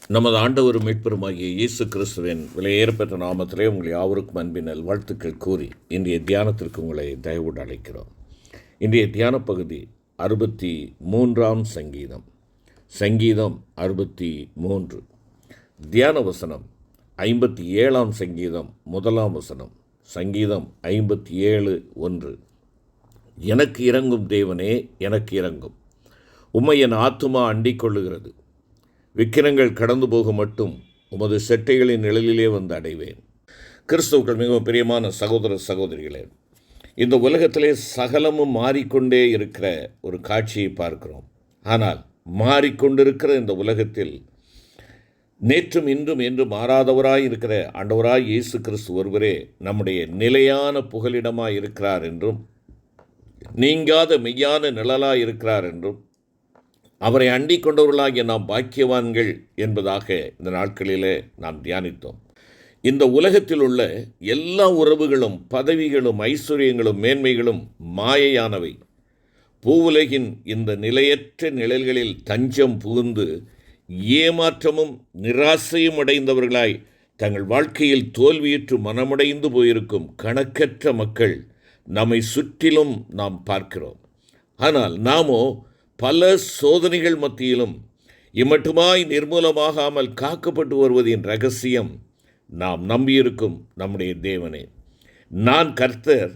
நமது ஆண்டவரும் மீட்பெருமாகிய இயேசு கிறிஸ்துவின் விலையேறப்பெற்ற நாமத்திலே உங்களை யாவருக்கும் அன்பின் வாழ்த்துக்கள் கூறி இன்றைய தியானத்திற்கு உங்களை தயவுடன் அழைக்கிறோம். இன்றைய தியான பகுதி 63ஆம் சங்கீதம். சங்கீதம் 63. தியான வசனம் 57ஆம் சங்கீதம் 1ஆம் வசனம். சங்கீதம் 57:1. எனக்கு இறங்கும் தேவனே, எனக்கு இறங்கும். உம்மை என் ஆத்துமா அண்டிக் கொள்ளுகிறது. விக்கிரங்கள் கடந்து போக மட்டும் உமது செட்டைகளின் நிழலிலே வந்து அடைவேன். கிறிஸ்துவுக்கள் மிகவும் பிரியமான சகோதர சகோதரிகளே, இந்த உலகத்திலே சகலமும் மாறிக்கொண்டே இருக்கிற ஒரு காட்சியை பார்க்கிறோம். ஆனால் மாறிக்கொண்டிருக்கிற இந்த உலகத்தில் நேற்றும் இன்றும் என்று மாறாதவராய் இருக்கிற ஆண்டவராய் இயேசு கிறிஸ்து ஒருவரே நம்முடைய நிலையான புகலிடமாய் இருக்கிறார் என்றும், நீங்காத மெய்யான நிழலாய் இருக்கிறார் என்றும், அவரை அண்டிக் கொண்டவர்களாகிய நாம் பாக்கியவான்கள் என்பதாக இந்த நாட்களிலே நாம் தியானித்தோம். இந்த உலகத்தில் உள்ள எல்லா உறவுகளும், பதவிகளும், ஐஸ்வர்யங்களும், மேன்மைகளும் மாயையானவை. பூவுலகின் இந்த நிலையற்ற நிழல்களில் தஞ்சம் புகுந்து ஏமாற்றமும் நிராசையும் அடைந்தவர்களாய் தங்கள் வாழ்க்கையில் தோல்வியுற்று மனமுடைந்து போயிருக்கும் கணக்கற்ற மக்கள் நம்மை சுற்றிலும் நாம் பார்க்கிறோம். ஆனால் நாமோ பல சோதனைகள் மத்தியிலும் இம்மட்டுமாய் நிர்மூலமாகாமல் காக்கப்பட்டு வருவதின் ரகசியம் நாம் நம்பியிருக்கும் நம்முடைய தேவனே. நான் கர்த்தர்,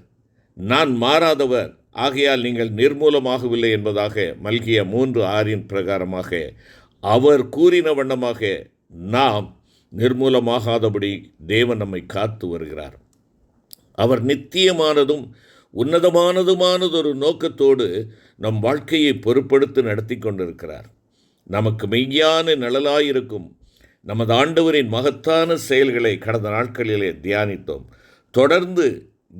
நான் மாறாதவர், ஆகையால் நீங்கள் நிர்மூலமாகவில்லை என்பதாக மல்கியா 3:6 பிரகாரமாக அவர் கூறின வண்ணமாக நாம் நிர்மூலமாகாதபடி தேவன் நம்மை காத்து வருகிறார். அவர் நித்தியமானதும் உன்னதமானதுமானதொரு நோக்கத்தோடு நம் வாழ்க்கையை பொறுப்படுத்தி நடத்தி கொண்டிருக்கிறார். நமக்கு மெய்யான நிழலாயிருக்கும் நமது ஆண்டவரின் மகத்தான செயல்களை கடந்த நாட்களிலே தியானித்தோம். தொடர்ந்து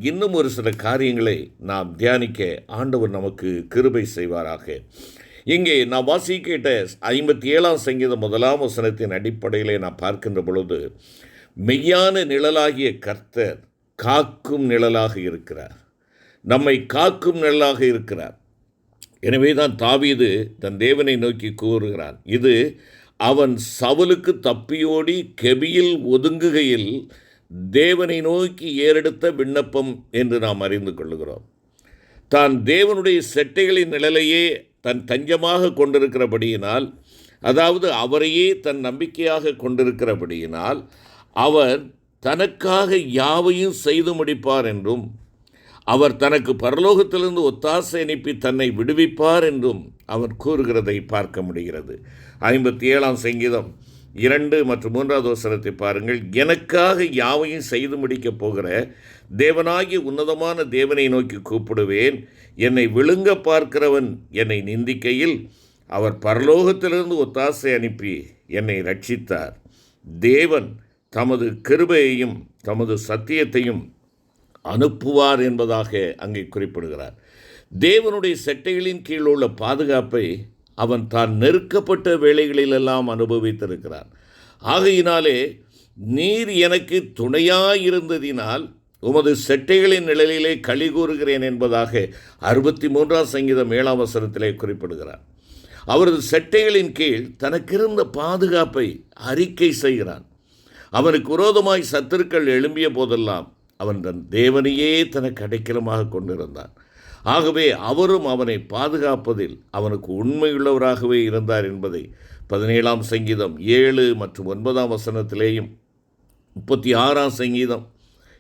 இன்னும் ஒரு சில காரியங்களை நாம் தியானிக்க ஆண்டவர் நமக்கு கிருபை செய்வாராக. இங்கே நான் வாசிக்கிட்ட 57ஆம் சங்கீதம் 1ஆம் வசனத்தின் அடிப்படையிலே நான் பார்க்கின்ற பொழுது, மெய்யான நிழலாகிய கர்த்தர் காக்கும் நிழலாக இருக்கிறார், நம்மை காக்கும் நிழலாக இருக்கிறார். எனவே தான் தாவீது தன் தேவனை நோக்கி கூறுகிறான், இது அவன் சவுலுக்கு தப்பியோடி கெபியில் ஒதுங்குகையில் தேவனை நோக்கி ஏறெடுத்த விண்ணப்பம் என்று நாம் அறிந்து கொள்ளுகிறோம். தான் தேவனுடைய செட்டைகளின் நிழலையே தன் தஞ்சமாக கொண்டிருக்கிறபடியினால், அதாவது அவரையே தன் நம்பிக்கையாக கொண்டிருக்கிறபடியினால், அவர் தனக்காக யாவையும் செய்து முடிப்பார் என்றும், அவர் தனக்கு பரலோகத்திலிருந்து ஒத்தாசை அனுப்பி தன்னை விடுவிப்பார் என்றும் அவர் கூறுகிறதை பார்க்க முடிகிறது. 57ஆம் சங்கீதம் 2 மற்றும் 3வது வசனத்தை பாருங்கள். எனக்காக யாவையும் செய்து முடிக்கப் போகிற தேவனாகிய உன்னதமான தேவனை நோக்கி கூப்பிடுவேன். என்னை விழுங்க பார்க்கிறவன் என்னை நிந்திக்கையில் அவர் பரலோகத்திலிருந்து ஒத்தாசை அனுப்பி என்னை ரட்சித்தார். தேவன் தமது கிருபையையும் தமது சத்தியத்தையும் அனுப்புவார் என்பதாக அங்கே குறிப்பிடுகிறார். தேவனுடைய செட்டைகளின் கீழ் உள்ள பாதுகாப்பை அவன் தான் நெருக்கப்பட்ட வேளைகளிலெல்லாம் அனுபவித்திருக்கிறார். ஆகையினாலே நீர் எனக்கு துணையாயிருந்ததினால் உமது செட்டைகளின் நிழலிலே களி கூறுகிறேன் என்பதாக 63ஆம் சங்கீதம் 7ஆம் வசனத்திலே குறிப்பிடுகிறார். அவரது செட்டைகளின் கீழ் தனக்கிருந்த பாதுகாப்பை அறிக்கை செய்கிறான். அவனுக்கு விரோதமாய் சத்துருக்கள் எழும்பிய போதெல்லாம் அவன் தன் தேவனையே தனக்கு அடைக்கலமாக கொண்டிருந்தான். ஆகவே அவரும் அவனை பாதுகாப்பதில் அவனுக்கு உண்மையுள்ளவராகவே இருந்தார் என்பதை 17ஆம் சங்கீதம் 7 மற்றும் 9ஆம் வசனத்திலேயும், 36ஆம் சங்கீதம்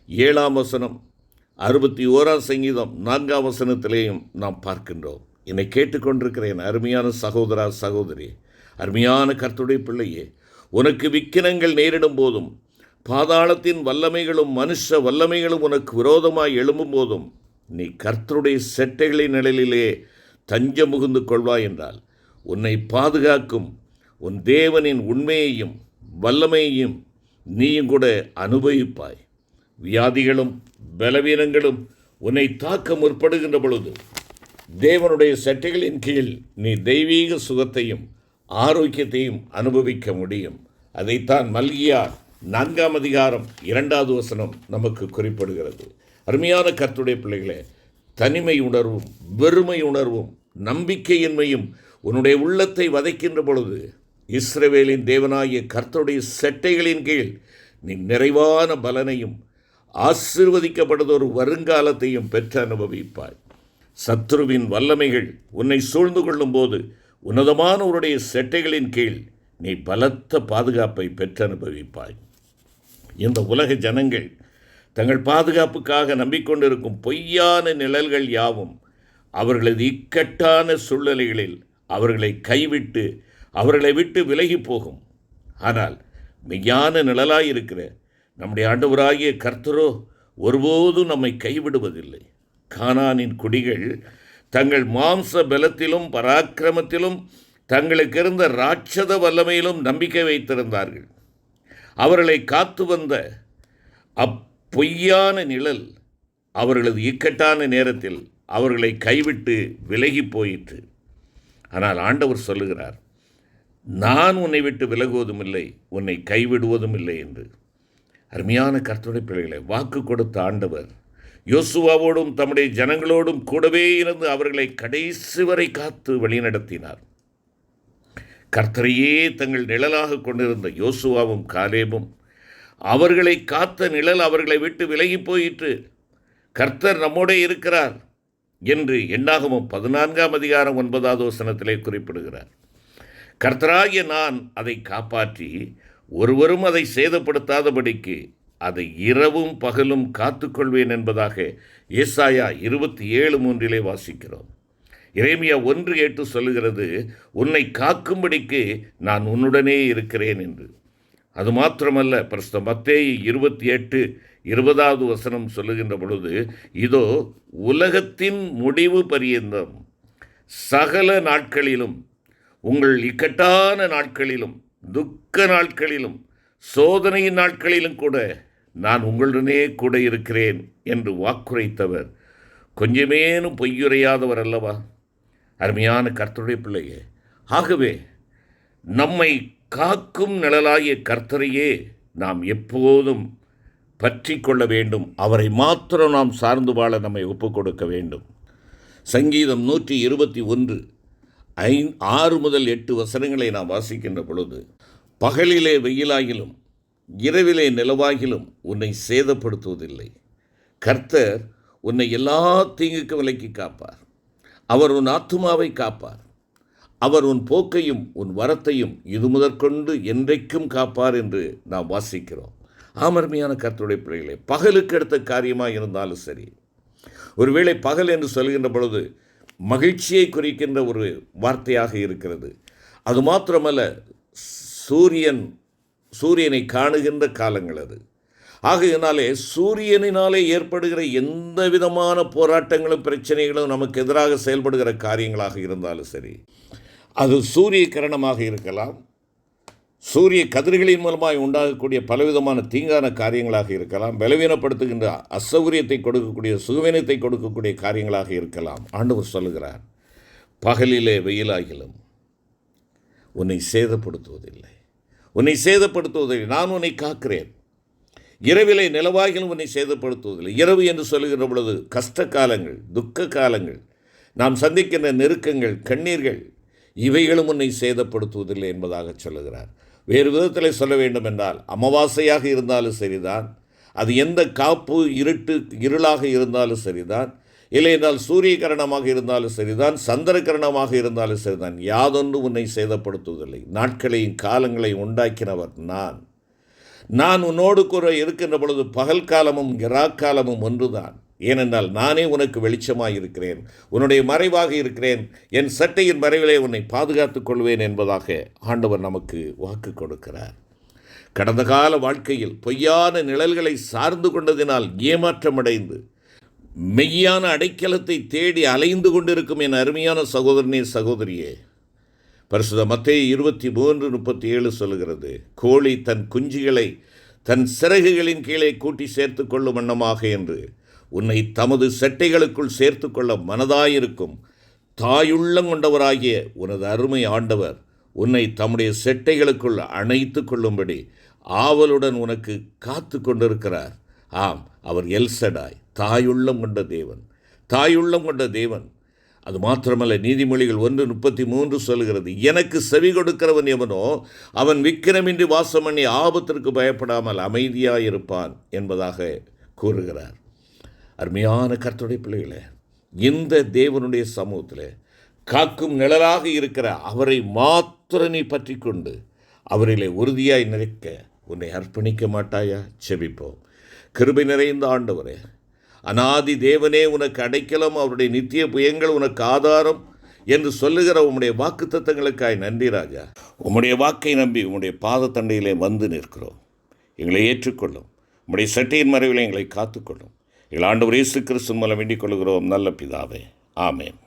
7ஆம் வசனம், 61ஆம் சங்கீதம் 4ஆம் வசனத்திலேயும் நாம் பார்க்கின்றோம். என்னை கேட்டுக்கொண்டிருக்கிற என் அருமையான சகோதரா சகோதரி, அருமையான கர்த்தருடைய பிள்ளையே, உனக்கு விக்கினங்கள் நேரிடும் போதும், பாதாளத்தின் வல்லமைகளும் மனுஷ வல்லமைகளும் உனக்கு விரோதமாய் எழும்பும் போதும், நீ கர்த்தருடைய செட்டைகளின் நிழலிலே தஞ்சம் புகுந்து கொள்வாய் என்றால் உன்னை பாதுகாக்கும் உன் தேவனின் உண்மையையும் வல்லமையையும் நீயும் கூட அனுபவிப்பாய். வியாதிகளும் பலவீனங்களும் உன்னை தாக்க முற்படுகின்ற பொழுது தேவனுடைய செட்டைகளின் கீழ் நீ தெய்வீக சுகத்தையும் ஆரோக்கியத்தையும் அனுபவிக்க முடியும். அதைத்தான் மல்கியா 4ஆம் அதிகாரம் 2வது வசனம் நமக்கு குறிப்பிடுகிறது. அருமையான கர்த்தருடைய பிள்ளைகளே, தனிமை உணர்வும் வெறுமை உணர்வும் நம்பிக்கையின்மையும் உன்னுடைய உள்ளத்தை வதைக்கின்ற பொழுது இஸ்ரவேலின் தேவனாகிய கர்த்தருடைய செட்டைகளின் கீழ் நீ நிறைவான பலனையும் ஆசீர்வதிக்கப்படுவதொரு வருங்காலத்தையும் பெற்று அனுபவிப்பாய். சத்துருவின் வல்லமைகள் உன்னை சூழ்ந்து கொள்ளும் போது உன்னதமானவருடைய செட்டைகளின் கீழ் நீ பலத்த பாதுகாப்பை பெற்று அனுபவிப்பாய். இந்த உலக ஜனங்கள் தங்கள் பாதுகாப்புக்காக நம்பிக்கொண்டிருக்கும் பொய்யான நிழல்கள் யாவும் அவர்களது இக்கட்டான சூழ்நிலைகளில் அவர்களை கைவிட்டு அவர்களை விட்டு விலகி போகும். ஆனால் மெய்யான நிழலாயிருக்கிற நம்முடைய ஆண்டவராகிய கர்த்தரோ ஒருபோதும் நம்மை கைவிடுவதில்லை. கானானின் குடிகள் தங்கள் மாம்ச பலத்திலும் பராக்கிரமத்திலும் தங்களுக்கு இருந்த ராட்சத வல்லமையிலும் நம்பிக்கை வைத்திருந்தார்கள். அவர்களை காத்து வந்த அப்பொய்யான நிழல் அவர்களது இக்கட்டான நேரத்தில் அவர்களை கைவிட்டு விலகி போயிற்று. ஆனால் ஆண்டவர் சொல்லுகிறார், நான் உன்னை விட்டு விலகுவதும் இல்லை, உன்னை கைவிடுவதும் இல்லை என்று. அருமையான கர்த்தருடைய பிள்ளைகளை, வாக்கு கொடுத்த ஆண்டவர் யோசுவாவோடும் தம்முடைய ஜனங்களோடும் கூடவே இருந்து அவர்களை கடைசி வரை காத்து வழிநடத்தினார். கர்த்தரையே தங்கள் நிழலாக கொண்டிருந்த யோசுவாவும் காலேபும் அவர்களை காத்த நிழல் அவர்களை விட்டு விலகி போயிற்று. கர்த்தர் நம்மோடே இருக்கிறார் என்று எண்ணாகமம் 14:9 குறிப்பிடுகிறார். கர்த்தராகிய நான் அதை காப்பாற்றி ஒருவரும் அதை சேதப்படுத்தாதபடிக்கு அதை இரவும் பகலும் காத்துக்கொள்வேன் என்பதாக ஏசாயா 27:3 வாசிக்கிறோம். எரேமியா 1:8 சொல்லுகிறது, உன்னை காக்கும்படிக்கு நான் உன்னுடனே இருக்கிறேன் என்று. அது மாத்திரமல்ல, பரிசுத்த மத்தேயு 28:20 சொல்லுகின்ற பொழுது, இதோ உலகத்தின் முடிவு பரியந்தம் சகல நாட்களிலும், உங்கள் இக்கட்டான நாட்களிலும் துக்க நாட்களிலும் சோதனையின் நாட்களிலும் கூட நான் உங்களுடனே கூட இருக்கிறேன் என்று வாக்குரைத்தவர் கொஞ்சமேனும் பொய்யுரையாதவர் அல்லவா? அருமையான கர்த்தருடைய பிள்ளையே, ஆகவே நம்மை காக்கும் நிழலாகிய கர்த்தரையே நாம் எப்போதும் பற்றி கொள்ள வேண்டும். அவரை மாத்திரம் நாம் சார்ந்து வாழ நம்மை ஒப்புக் கொடுக்க வேண்டும். சங்கீதம் 121:6-8 நாம் வாசிக்கின்ற பொழுது, பகலிலே வெயிலாகிலும் இரவிலே நிலவாகிலும் உன்னை சேதப்படுத்துவதில்லை. கர்த்தர் உன்னை எல்லா தீங்குக்கு விலக்கி காப்பார். அவர் உன் ஆத்துமாவை காப்பார். அவர் உன் போக்கையும் உன் வரத்தையும் இது முதற்கொண்டு என்றைக்கும் காப்பார் என்று நாம் வாசிக்கிறோம். ஆமர்மையான கர்த்தருடைய பிள்ளைகளே, பகலுக்கு அடுத்த காரியமாக இருந்தாலும் சரி, ஒருவேளை பகல் என்று சொல்கின்ற பொழுது மகிழ்ச்சியை குறிக்கின்ற ஒரு வார்த்தையாக இருக்கிறது. அது மாத்திரமல்ல, சூரியனை காணுகின்ற காலங்கள் அது. ஆகையினாலே சூரியனினாலே ஏற்படுகிற எந்த விதமான போராட்டங்களும் பிரச்சனைகளும் நமக்கு எதிராக செயல்படுகிற காரியங்களாக இருந்தாலும் சரி, அது சூரிய கிரணமாக இருக்கலாம், சூரிய கதிர்களின் மூலமாக உண்டாகக்கூடிய பலவிதமான தீங்கான காரியங்களாக இருக்கலாம், பலவீனப்படுத்துகின்ற அசௌகரியத்தை கொடுக்கக்கூடிய சுகவீனத்தை கொடுக்கக்கூடிய காரியங்களாக இருக்கலாம். ஆண்டவர் சொல்லுகிறார், பகலிலே வெயிலாகிலும் உன்னை சேதப்படுத்துவதில்லை, நான் உன்னை காக்கிறேன். இரவிலே நிலவாகிலும் உன்னை சேதப்படுத்துவதில்லை. இரவு என்று சொல்லுகின்ற பொழுது கஷ்ட காலங்கள், துக்க காலங்கள், நாம் சந்திக்கின்ற நெருக்கங்கள், கண்ணீர்கள், இவைகளும் உன்னை சேதப்படுத்துவதில்லை என்பதாக சொல்லுகிறார். வேறு விதத்தில் சொல்ல வேண்டும் என்றால், அமாவாசையாக இருந்தாலும் சரிதான், அது எந்த காப்பு இருளாக இருந்தாலும் சரிதான், இல்லை என்றால் சூரிய கிரணமாக இருந்தாலும் சரிதான், சந்திர கிரணமாக இருந்தாலும் சரிதான், யாதொன்று உன்னை சேதப்படுத்துவதில்லை. நாட்களையும் காலங்களையும் உண்டாக்கினவர் நான் உன்னோடு கூட இருக்கின்ற பொழுது பகல் காலமும் இராக்காலமும் ஒன்றுதான். ஏனென்றால் நானே உனக்கு வெளிச்சமாக இருக்கிறேன், உன்னுடைய மறைவாக இருக்கிறேன், என் சட்டையின் மறைவிலே உன்னை பாதுகாத்துக் கொள்வேன் என்பதாக ஆண்டவர் நமக்கு வாக்கு கொடுக்கிறார். கடந்த கால வாழ்க்கையில் பொய்யான நிழல்களை சார்ந்து கொண்டதினால் ஏமாற்றமடைந்து மெய்யான அடைக்கலத்தை தேடி அலைந்து கொண்டிருக்கும் என் அருமையான சகோதரனே, சகோதரியே, பரிசுத்த மத்தேயு 23:37 சொல்லுகிறது, கோழி தன் குஞ்சுகளை தன் சிறகுகளின் கீழே கூட்டி சேர்த்து கொள்ளும் வண்ணமாக என்று உன்னை தமது செட்டைகளுக்குள் சேர்த்து கொள்ள மனதாயிருக்கும் தாயுள்ளம் கொண்டவராகிய உனது அருமை ஆண்டவர் உன்னை தம்முடைய செட்டைகளுக்குள் அணைத்து கொள்ளும்படி ஆவலுடன் உனக்கு காத்து கொண்டிருக்கிறார். ஆம், அவர் எல்சடாய், தாயுள்ளம் கொண்ட தேவன். அது மாத்திரமல்ல, நீதிமொழிகள் 1:33 சொல்கிறது, எனக்கு செவி கொடுக்கிறவன் எவனோ அவன் விக்கிரமின்றி வாசம் பண்ணி ஆபத்திற்கு பயப்படாமல் அமைதியாயிருப்பான் என்பதாக கூறுகிறார். அருமையான கர்த்தருடைய பிள்ளைகளே, இந்த தேவனுடைய சமூகத்தில் காக்கும் நிழலாக இருக்கிற அவரை மாத்திரம் நீ பற்றி கொண்டு அவரிலே உறுதியாய் நிற்க உன்னை அர்ப்பணிக்க மாட்டாயா? செபிப்போம். கிருபை நிறைந்த ஆண்டவரே, அநாதி தேவனே, உனக்கு அடைக்கலம், அவருடைய நித்திய புயங்கள் உனக்கு ஆதாரம் என்று சொல்லுகிற உம்முடைய வாக்கு தத்தங்களுக்காய் நன்றி ராஜா. உம்முடைய வாக்கை நம்பி உம்முடைய பாதத்தண்டையிலே வந்து நிற்கிறோம். எங்களை ஏற்றுக்கொள்ளும். உம்முடைய சட்டையின் மறைவில் எங்களை காத்துக்கொள்ளும். எங்கள் ஆண்டவர் இயேசு கிறிஸ்து மூலம் வேண்டிக் கொள்கிறோம் நல்ல பிதாவே. ஆமென்.